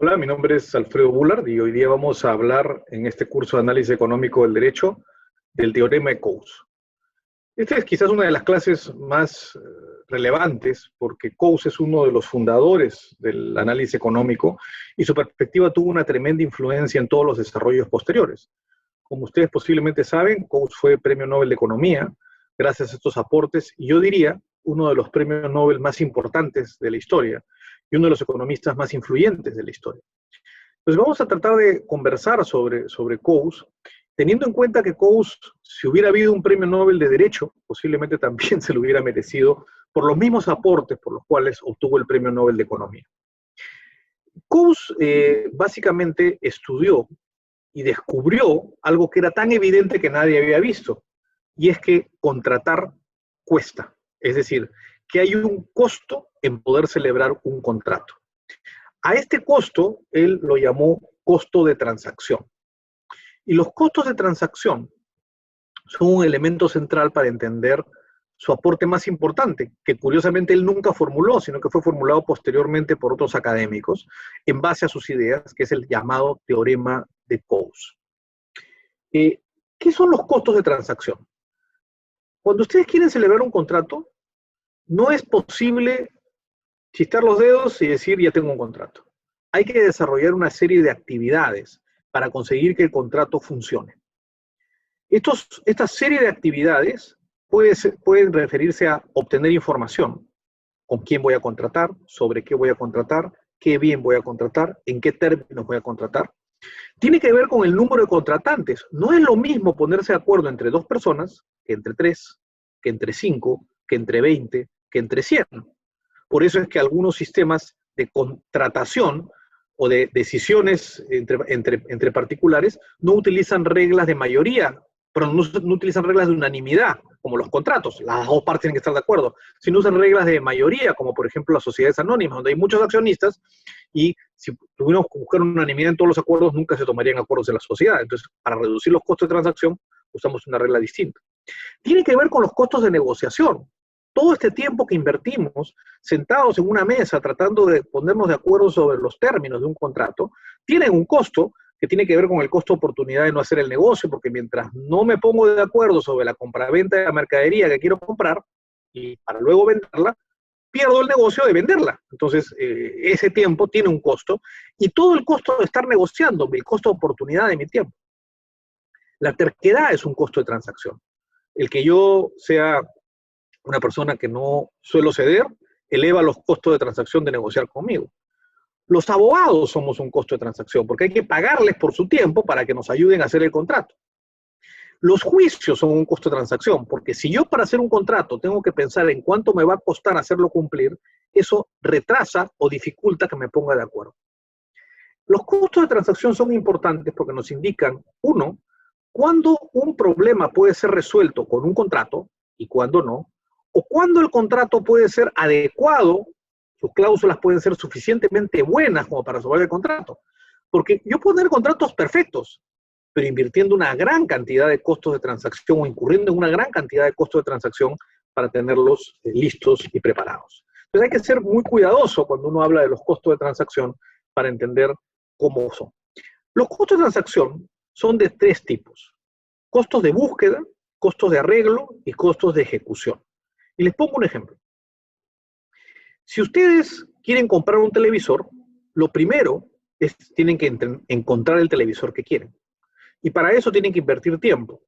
Hola, mi nombre es Alfredo Bullard y hoy día vamos a hablar en este curso de análisis económico del derecho del teorema de Coase. Esta es quizás una de las clases más relevantes porque Coase es uno de los fundadores del análisis económico y su perspectiva tuvo una tremenda influencia en todos los desarrollos posteriores. Como ustedes posiblemente saben, Coase fue Premio Nobel de Economía gracias a estos aportes y yo diría uno de los premios Nobel más importantes de la historia y uno de los economistas más influyentes de la historia. Pues vamos a tratar de conversar sobre Coase, teniendo en cuenta que Coase, si hubiera habido un premio Nobel de Derecho, posiblemente también se lo hubiera merecido por los mismos aportes por los cuales obtuvo el premio Nobel de Economía. Coase básicamente estudió y descubrió algo que era tan evidente que nadie había visto, y es que contratar cuesta, es decir, que hay un costo en poder celebrar un contrato. A este costo, él lo llamó costo de transacción. Y los costos de transacción son un elemento central para entender su aporte más importante, que curiosamente él nunca formuló, sino que fue formulado posteriormente por otros académicos, en base a sus ideas, que es el llamado teorema de Coase. ¿Qué son los costos de transacción? Cuando ustedes quieren celebrar un contrato, no es posible chistar los dedos y decir ya tengo un contrato. Hay que desarrollar una serie de actividades para conseguir que el contrato funcione. Esta serie de actividades pueden referirse a obtener información, con quién voy a contratar, sobre qué voy a contratar, qué bien voy a contratar, en qué términos voy a contratar. Tiene que ver con el número de contratantes. No es lo mismo ponerse de acuerdo entre dos personas que entre tres, que entre 5, que entre 20, que entre 100. Por eso es que algunos sistemas de contratación o de decisiones entre particulares no utilizan reglas de mayoría, pero no utilizan reglas de unanimidad, como los contratos. Las dos partes tienen que estar de acuerdo, sino usan reglas de mayoría, como por ejemplo las sociedades anónimas, donde hay muchos accionistas y si tuviéramos que buscar unanimidad en todos los acuerdos, nunca se tomarían acuerdos en la sociedad. Entonces, para reducir los costos de transacción, usamos una regla distinta. Tiene que ver con los costos de negociación. Todo este tiempo que invertimos sentados en una mesa tratando de ponernos de acuerdo sobre los términos de un contrato, tienen un costo que tiene que ver con el costo de oportunidad de no hacer el negocio, porque mientras no me pongo de acuerdo sobre la compraventa de la mercadería que quiero comprar y para luego venderla, pierdo el negocio de venderla. Entonces, ese tiempo tiene un costo y todo el costo de estar negociando, el costo de oportunidad de mi tiempo. La terquedad es un costo de transacción. El que yo sea una persona que no suelo ceder, eleva los costos de transacción de negociar conmigo. Los abogados somos un costo de transacción, porque hay que pagarles por su tiempo para que nos ayuden a hacer el contrato. Los juicios son un costo de transacción, porque si yo para hacer un contrato tengo que pensar en cuánto me va a costar hacerlo cumplir, eso retrasa o dificulta que me ponga de acuerdo. Los costos de transacción son importantes porque nos indican, uno, cuándo un problema puede ser resuelto con un contrato y cuándo no, o cuándo el contrato puede ser adecuado, sus cláusulas pueden ser suficientemente buenas como para resolver el contrato. Porque yo puedo tener contratos perfectos, pero invirtiendo una gran cantidad de costos de transacción o incurriendo en una gran cantidad de costos de transacción para tenerlos listos y preparados. Entonces hay que ser muy cuidadoso cuando uno habla de los costos de transacción para entender cómo son. Los costos de transacción son de tres tipos: costos de búsqueda, costos de arreglo y costos de ejecución. Y les pongo un ejemplo. Si ustedes quieren comprar un televisor, lo primero es tienen que encontrar el televisor que quieren. Y para eso tienen que invertir tiempo.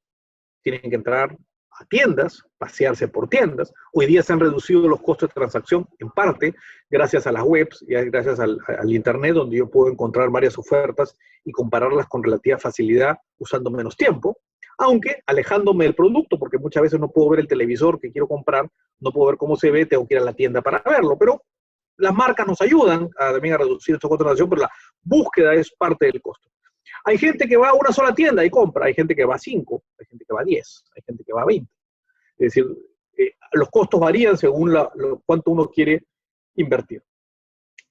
Tienen que entrar a tiendas, pasearse por tiendas. Hoy día se han reducido los costos de transacción, en parte, gracias a las webs y gracias al internet, donde yo puedo encontrar varias ofertas y compararlas con relativa facilidad usando menos tiempo. Aunque alejándome del producto, porque muchas veces no puedo ver el televisor que quiero comprar, no puedo ver cómo se ve, tengo que ir a la tienda para verlo, pero las marcas nos ayudan también a reducir estos costos de transacción, pero la búsqueda es parte del costo. Hay gente que va a una sola tienda y compra, hay gente que va a 5, hay gente que va a 10, hay gente que va a 20. Es decir, los costos varían según cuánto uno quiere invertir.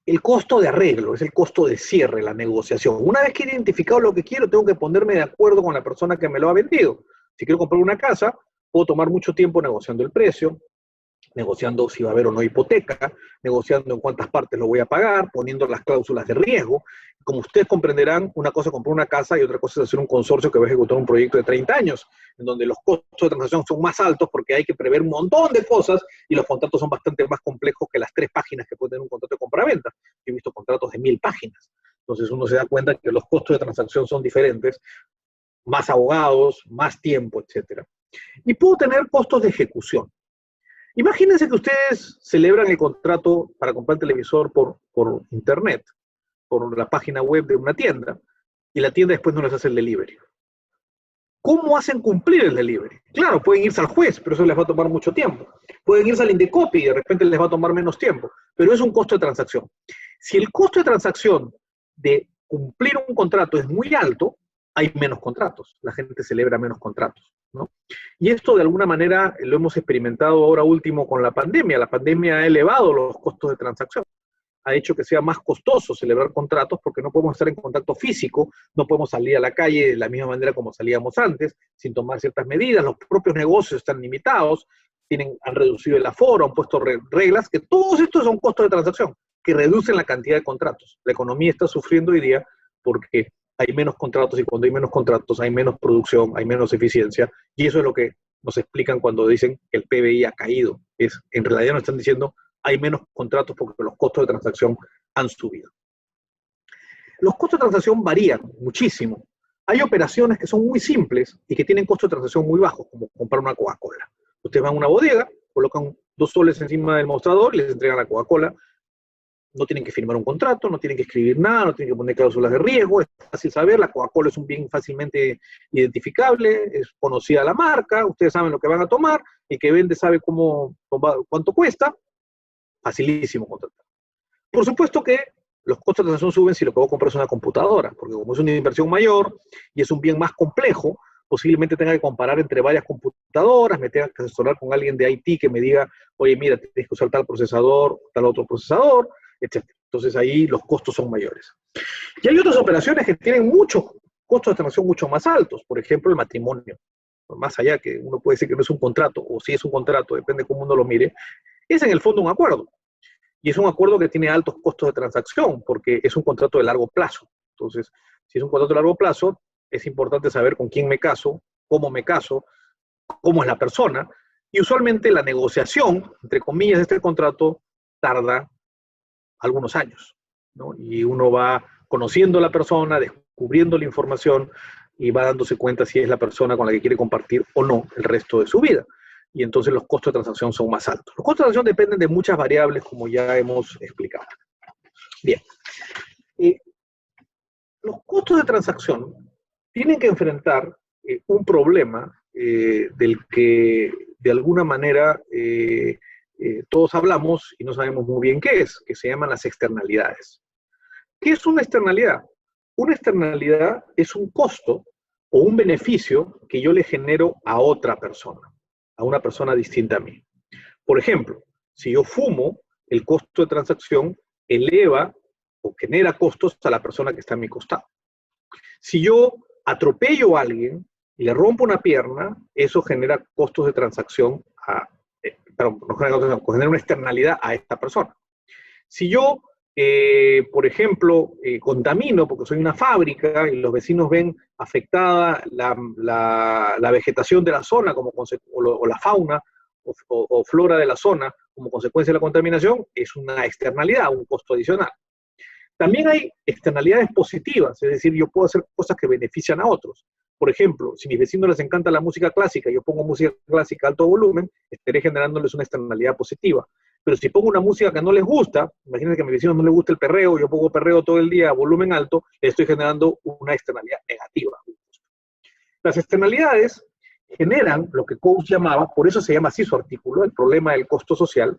El costo de arreglo es el costo de cierre, la negociación. Una vez que he identificado lo que quiero, tengo que ponerme de acuerdo con la persona que me lo ha vendido. Si quiero comprar una casa, puedo tomar mucho tiempo negociando el precio, negociando si va a haber o no hipoteca, negociando en cuántas partes lo voy a pagar, poniendo las cláusulas de riesgo. Como ustedes comprenderán, una cosa es comprar una casa y otra cosa es hacer un consorcio que va a ejecutar un proyecto de 30 años, en donde los costos de transacción son más altos porque hay que prever un montón de cosas y los contratos son bastante más complejos que las 3 páginas que puede tener un contrato de compraventa. He visto contratos de 1000 páginas. Entonces uno se da cuenta que los costos de transacción son diferentes, más abogados, más tiempo, etc. Y puedo tener costos de ejecución. Imagínense que ustedes celebran el contrato para comprar televisor por internet, por la página web de una tienda, y la tienda después no les hace el delivery. ¿Cómo hacen cumplir el delivery? Claro, pueden irse al juez, pero eso les va a tomar mucho tiempo. Pueden irse al Indecopi y de repente les va a tomar menos tiempo, pero es un costo de transacción. Si el costo de transacción de cumplir un contrato es muy alto, hay menos contratos, la gente celebra menos contratos, ¿no? Y esto de alguna manera lo hemos experimentado ahora último con la pandemia. La pandemia ha elevado los costos de transacción, ha hecho que sea más costoso celebrar contratos porque no podemos estar en contacto físico, no podemos salir a la calle de la misma manera como salíamos antes, sin tomar ciertas medidas, los propios negocios están limitados, han reducido el aforo, han puesto reglas, que todos estos son costos de transacción, que reducen la cantidad de contratos. La economía está sufriendo hoy día porque hay menos contratos y cuando hay menos contratos hay menos producción, hay menos eficiencia y eso es lo que nos explican cuando dicen que el PBI ha caído. En realidad nos están diciendo hay menos contratos porque los costos de transacción han subido. Los costos de transacción varían muchísimo. Hay operaciones que son muy simples y que tienen costos de transacción muy bajos, como comprar una Coca-Cola. Ustedes van a una bodega, colocan 2 soles encima del mostrador y les entregan la Coca-Cola. No tienen que firmar un contrato, no tienen que escribir nada, no tienen que poner cláusulas de riesgo, es fácil saber, la Coca-Cola es un bien fácilmente identificable, es conocida la marca, ustedes saben lo que van a tomar, el que vende sabe cuánto cuesta, facilísimo contratar. Por supuesto que los costos de transacción suben si lo que voy a comprar es una computadora, porque como es una inversión mayor y es un bien más complejo, posiblemente tenga que comparar entre varias computadoras, me tenga que asesorar con alguien de IT que me diga, oye, mira, tienes que usar tal procesador, tal otro procesador, etc. Entonces ahí los costos son mayores. Y hay otras operaciones que tienen muchos costos de transacción mucho más altos, por ejemplo el matrimonio, más allá que uno puede decir que no es un contrato, o si es un contrato, depende de cómo uno lo mire, es en el fondo un acuerdo. Y es un acuerdo que tiene altos costos de transacción, porque es un contrato de largo plazo. Entonces, si es un contrato de largo plazo, es importante saber con quién me caso, cómo es la persona, y usualmente la negociación, entre comillas, de este contrato tarda algunos años, ¿no? Y uno va conociendo a la persona, descubriendo la información y va dándose cuenta si es la persona con la que quiere compartir o no el resto de su vida. Y entonces los costos de transacción son más altos. Los costos de transacción dependen de muchas variables, como ya hemos explicado. Bien. Los costos de transacción tienen que enfrentar un problema del que de alguna manera todos hablamos y no sabemos muy bien qué es, que se llaman las externalidades. ¿Qué es una externalidad? Una externalidad es un costo o un beneficio que yo le genero a otra persona, a una persona distinta a mí. Por ejemplo, si yo fumo, el costo de transacción eleva o genera costos a la persona que está a mi costado. Si yo atropello a alguien y le rompo una pierna, eso genera costos de transacción genera una externalidad a esta persona. Si yo, por ejemplo, contamino porque soy una fábrica y los vecinos ven afectada la vegetación de la zona o la fauna o flora de la zona como consecuencia de la contaminación, es una externalidad, un costo adicional. También hay externalidades positivas, es decir, yo puedo hacer cosas que benefician a otros. Por ejemplo, si a mis vecinos les encanta la música clásica y yo pongo música clásica a alto volumen, estaré generándoles una externalidad positiva. Pero si pongo una música que no les gusta, imagínense que a mis vecinos no les gusta el perreo, yo pongo perreo todo el día a volumen alto, le estoy generando una externalidad negativa. Las externalidades generan lo que Coase llamaba, por eso se llama así su artículo, el problema del costo social,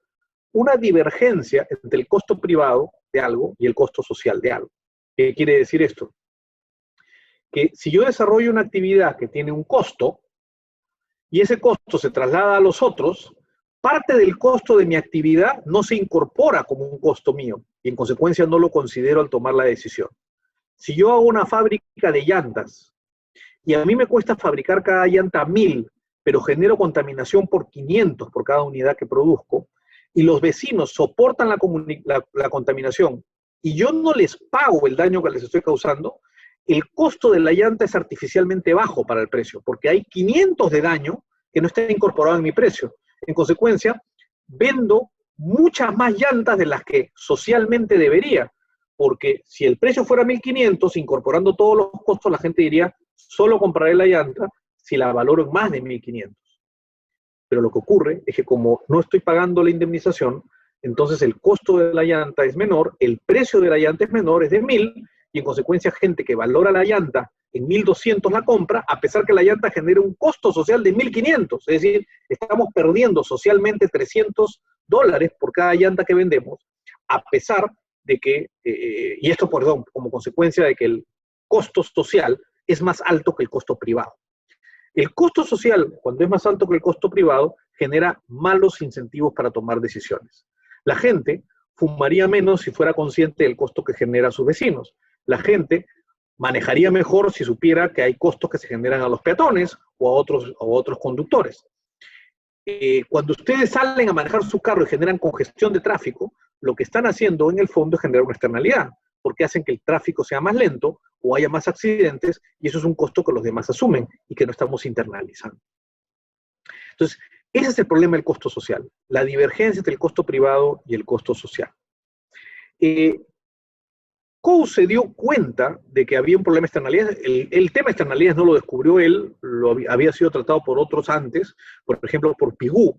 una divergencia entre el costo privado de algo y el costo social de algo. ¿Qué quiere decir esto? Que si yo desarrollo una actividad que tiene un costo y ese costo se traslada a los otros, parte del costo de mi actividad no se incorpora como un costo mío y en consecuencia no lo considero al tomar la decisión. Si yo hago una fábrica de llantas y a mí me cuesta fabricar cada llanta 1000, pero genero contaminación por 500 por cada unidad que produzco, y los vecinos soportan la contaminación, y yo no les pago el daño que les estoy causando, el costo de la llanta es artificialmente bajo para el precio, porque hay 500 de daño que no está incorporado en mi precio. En consecuencia, vendo muchas más llantas de las que socialmente debería, porque si el precio fuera 1.500, incorporando todos los costos, la gente diría, solo compraré la llanta si la valoro en más de 1.500. Pero lo que ocurre es que como no estoy pagando la indemnización, entonces el costo de la llanta es menor, el precio de la llanta es menor, es de 1.000, y en consecuencia gente que valora la llanta en 1.200 la compra, a pesar que la llanta genera un costo social de 1.500. Es decir, estamos perdiendo socialmente $300 por cada llanta que vendemos, a pesar de que, y esto, perdón, como consecuencia de que el costo social es más alto que el costo privado. El costo social, cuando es más alto que el costo privado, genera malos incentivos para tomar decisiones. La gente fumaría menos si fuera consciente del costo que genera a sus vecinos. La gente manejaría mejor si supiera que hay costos que se generan a los peatones o a otros conductores. Cuando ustedes salen a manejar su carro y generan congestión de tráfico, lo que están haciendo en el fondo es generar una externalidad, porque hacen que el tráfico sea más lento o haya más accidentes, y eso es un costo que los demás asumen y que no estamos internalizando. Entonces, ese es el problema del costo social, la divergencia entre el costo privado y el costo social. Coase se dio cuenta de que había un problema de externalidades. El tema de externalidades no lo descubrió él, había sido tratado por otros antes, por ejemplo, por Pigou.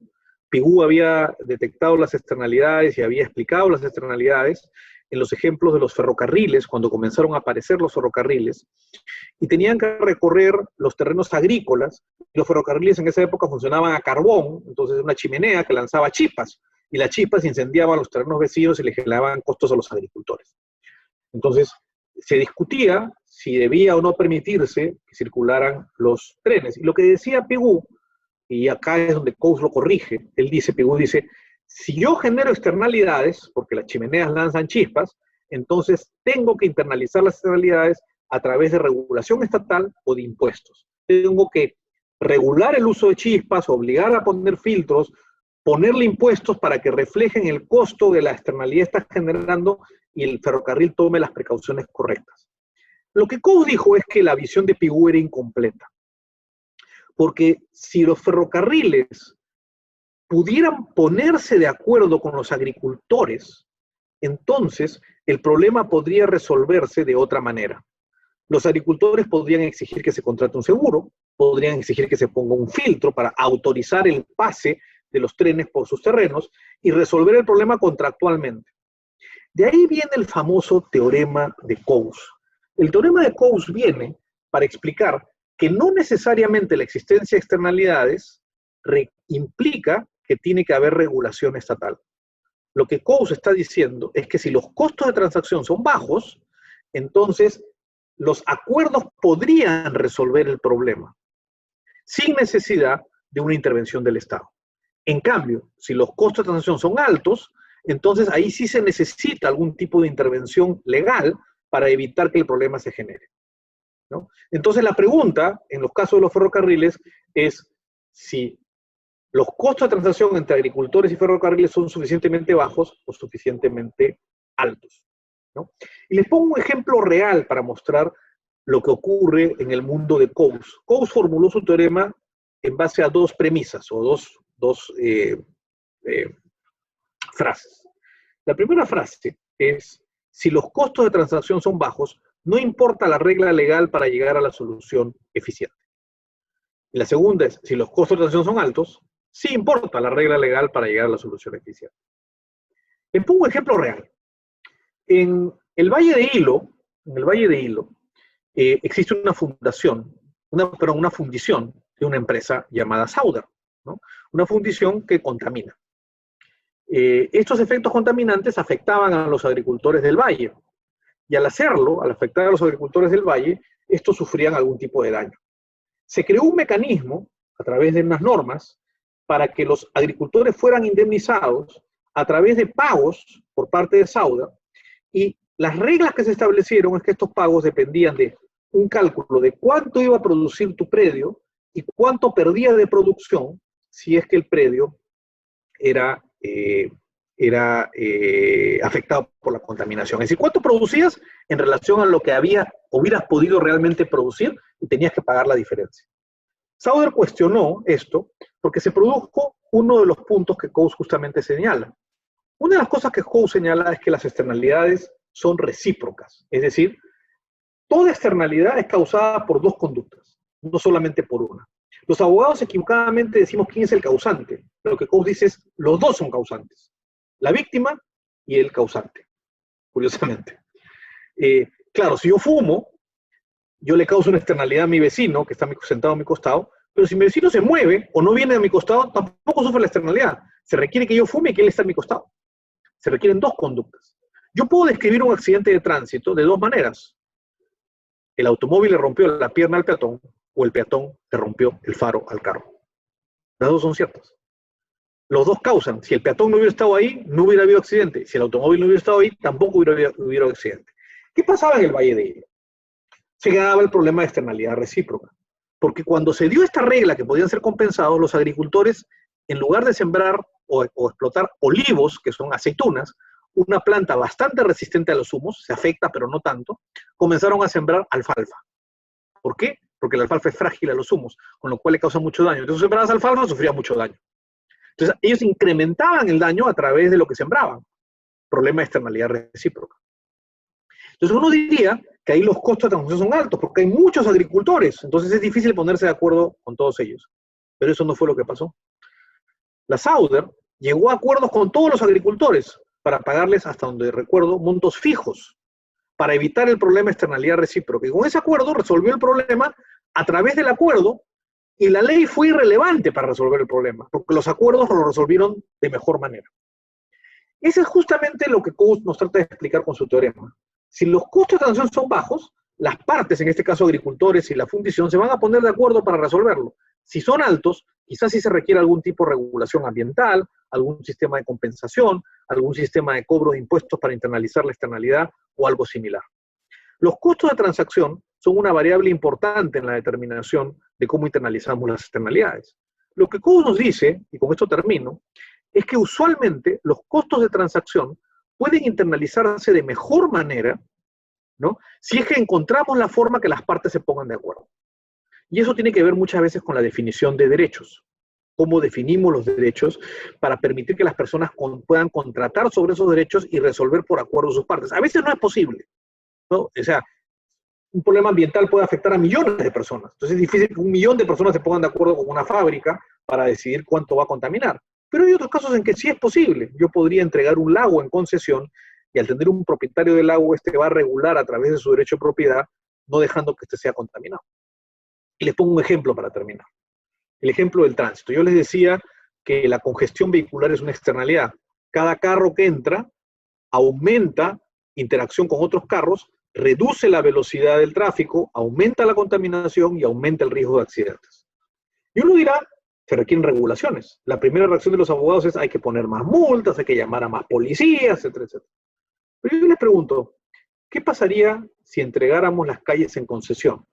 Pigou había detectado las externalidades y había explicado las externalidades en los ejemplos de los ferrocarriles, cuando comenzaron a aparecer los ferrocarriles, y tenían que recorrer los terrenos agrícolas. Los ferrocarriles en esa época funcionaban a carbón, entonces una chimenea que lanzaba chispas, y las chispas incendiaban los terrenos vecinos y le generaban costos a los agricultores. Entonces, se discutía si debía o no permitirse que circularan los trenes. Y lo que decía Pigou, y acá es donde Coase lo corrige, Pigou dice, si yo genero externalidades, porque las chimeneas lanzan chispas, entonces tengo que internalizar las externalidades a través de regulación estatal o de impuestos. Tengo que regular el uso de chispas, obligar a poner filtros, ponerle impuestos para que reflejen el costo de la externalidad que está generando y el ferrocarril tome las precauciones correctas. Lo que Coase dijo es que la visión de Pigou era incompleta, porque si los ferrocarriles pudieran ponerse de acuerdo con los agricultores, entonces el problema podría resolverse de otra manera. Los agricultores podrían exigir que se contrate un seguro, podrían exigir que se ponga un filtro para autorizar el pase de los trenes por sus terrenos y resolver el problema contractualmente. De ahí viene el famoso teorema de Coase. El teorema de Coase viene para explicar que no necesariamente la existencia de externalidades implica que tiene que haber regulación estatal. Lo que Coase está diciendo es que si los costos de transacción son bajos, entonces los acuerdos podrían resolver el problema, sin necesidad de una intervención del Estado. En cambio, si los costos de transacción son altos, entonces ahí sí se necesita algún tipo de intervención legal para evitar que el problema se genere, ¿no? Entonces la pregunta, en los casos de los ferrocarriles, es si los costos de transacción entre agricultores y ferrocarriles son suficientemente bajos o suficientemente altos, ¿no? Y les pongo un ejemplo real para mostrar lo que ocurre en el mundo de Coase. Coase formuló su teorema en base a dos premisas o dos frases. La primera frase es, si los costos de transacción son bajos, no importa la regla legal para llegar a la solución eficiente. Y la segunda es, si los costos de transacción son altos, sí importa la regla legal para llegar a la solución eficiente. Les pongo un ejemplo real. En el Valle de Hilo, existe una fundación, una fundición de una empresa llamada Sauder, ¿no? Una fundición que contamina. Estos efectos contaminantes afectaban a los agricultores del valle, y al hacerlo, al afectar a los agricultores del valle, estos sufrían algún tipo de daño. Se creó un mecanismo, a través de unas normas, para que los agricultores fueran indemnizados a través de pagos por parte de Sauder, y las reglas que se establecieron es que estos pagos dependían de un cálculo de cuánto iba a producir tu predio y cuánto perdía de producción si es que el predio era, afectado por la contaminación. Es decir, cuánto producías en relación a lo que hubieras podido realmente producir y tenías que pagar la diferencia. Sauder cuestionó esto porque se produjo uno de los puntos que Coase justamente señala. Una de las cosas que Coase señala es que las externalidades son recíprocas, es decir, toda externalidad es causada por dos conductas, no solamente por una. Los abogados equivocadamente decimos quién es el causante. Lo que Coase dice es los dos son causantes, la víctima y el causante, curiosamente. Claro, si yo fumo, yo le causo una externalidad a mi vecino, que está sentado a mi costado, pero si mi vecino se mueve o no viene a mi costado, tampoco sufre la externalidad. Se requiere que yo fume y que él esté a mi costado. Se requieren dos conductas. Yo puedo describir un accidente de tránsito de dos maneras. El automóvil le rompió la pierna al peatón o el peatón le rompió el faro al carro. Las dos son ciertas. Los dos causan. Si el peatón no hubiera estado ahí, no hubiera habido accidente. Si el automóvil no hubiera estado ahí, tampoco hubiera habido accidente. ¿Qué pasaba en el Valle de Ilia? Se daba el problema de externalidad recíproca. Porque cuando se dio esta regla que podían ser compensados, los agricultores, en lugar de sembrar o explotar olivos, que son aceitunas, una planta bastante resistente a los humos, se afecta pero no tanto, comenzaron a sembrar alfalfa. ¿Por qué? Porque la alfalfa es frágil a los humos, con lo cual le causa mucho daño. Entonces, sembrabas alfalfa, sufría mucho daño. Entonces, ellos incrementaban el daño a través de lo que sembraban. Problema de externalidad recíproca. Entonces, uno diría que ahí los costos de transacción son altos, porque hay muchos agricultores, entonces es difícil ponerse de acuerdo con todos ellos. Pero eso no fue lo que pasó. La Sauder llegó a acuerdos con todos los agricultores para pagarles, hasta donde recuerdo, montos fijos, para evitar el problema de externalidad recíproca. Y con ese acuerdo resolvió el problema a través del acuerdo, y la ley fue irrelevante para resolver el problema, porque los acuerdos lo resolvieron de mejor manera. Ese es justamente lo que Coase nos trata de explicar con su teorema. Si los costos de transacción son bajos, las partes, en este caso agricultores y la fundición, se van a poner de acuerdo para resolverlo. Si son altos, quizás sí se requiere algún tipo de regulación ambiental, algún sistema de compensación, algún sistema de cobro de impuestos para internalizar la externalidad o algo similar. Los costos de transacción son una variable importante en la determinación de cómo internalizamos las externalidades. Lo que Coase nos dice, y con esto termino, es que usualmente los costos de transacción pueden internalizarse de mejor manera, ¿no?, si es que encontramos la forma que las partes se pongan de acuerdo. Y eso tiene que ver muchas veces con la definición de derechos. Cómo definimos los derechos para permitir que las personas puedan contratar sobre esos derechos y resolver por acuerdo sus partes. A veces no es posible, ¿no? O sea, un problema ambiental puede afectar a millones de personas. Entonces es difícil que 1 millón de personas se pongan de acuerdo con una fábrica para decidir cuánto va a contaminar. Pero hay otros casos en que sí es posible. Yo podría entregar un lago en concesión y al tener un propietario del lago, este va a regular a través de su derecho de propiedad, no dejando que este sea contaminado. Y les pongo un ejemplo para terminar. El ejemplo del tránsito. Yo les decía que la congestión vehicular es una externalidad. Cada carro que entra aumenta interacción con otros carros, reduce la velocidad del tráfico, aumenta la contaminación y aumenta el riesgo de accidentes. Y uno dirá, se requieren regulaciones. La primera reacción de los abogados es hay que poner más multas, hay que llamar a más policías, etcétera, etcétera. Pero yo les pregunto, ¿qué pasaría si entregáramos las calles en concesión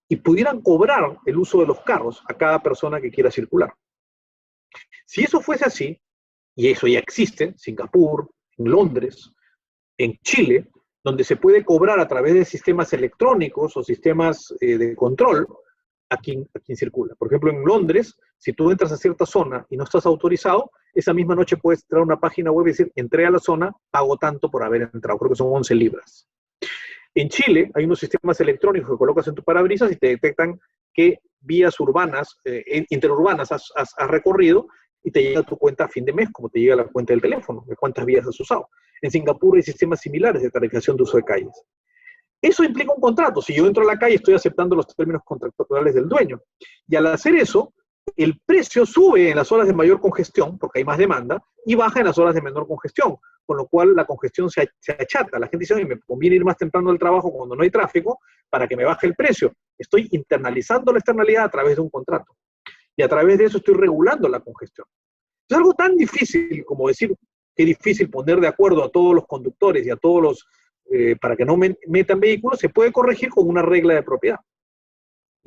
y pudieran cobrar el uso de los carros a cada persona que quiera circular? Si eso fuese así, y eso ya existe en Singapur, en Londres, en Chile, donde se puede cobrar a través de sistemas electrónicos o sistemas de control a quien circula. Por ejemplo, en Londres, si tú entras a cierta zona y no estás autorizado, esa misma noche puedes entrar a una página web y decir, entré a la zona, pago tanto por haber entrado. Creo que son 11 libras. En Chile hay unos sistemas electrónicos que colocas en tu parabrisas y te detectan qué vías urbanas, interurbanas has recorrido y te llega a tu cuenta a fin de mes, como te llega la cuenta del teléfono, de cuántas vías has usado. En Singapur hay sistemas similares de tarificación de uso de calles. Eso implica un contrato. Si yo entro a la calle, estoy aceptando los términos contractuales del dueño. Y al hacer eso, el precio sube en las horas de mayor congestión, porque hay más demanda, y baja en las horas de menor congestión, con lo cual la congestión se achata. La gente dice, me conviene ir más temprano al trabajo cuando no hay tráfico para que me baje el precio. Estoy internalizando la externalidad a través de un contrato. Y a través de eso estoy regulando la congestión. Es algo tan difícil como decir que es difícil poner de acuerdo a todos los conductores y a todos los para que no metan vehículos, se puede corregir con una regla de propiedad.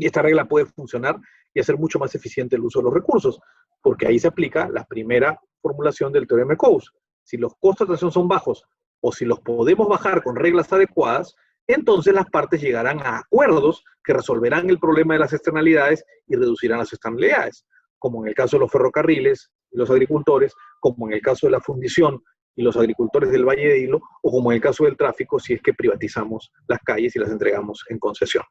Y esta regla puede funcionar y hacer mucho más eficiente el uso de los recursos, porque ahí se aplica la primera formulación del teorema de Coase. Si los costos de atención son bajos o si los podemos bajar con reglas adecuadas, entonces las partes llegarán a acuerdos que resolverán el problema de las externalidades y reducirán las externalidades, como en el caso de los ferrocarriles y los agricultores, como en el caso de la fundición y los agricultores del Valle de Hilo, o como en el caso del tráfico si es que privatizamos las calles y las entregamos en concesión.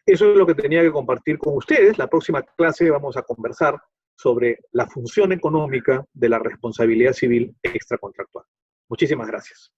Eso es lo que tenía que compartir con ustedes. La próxima clase vamos a conversar sobre la función económica de la responsabilidad civil extracontractual. Muchísimas gracias.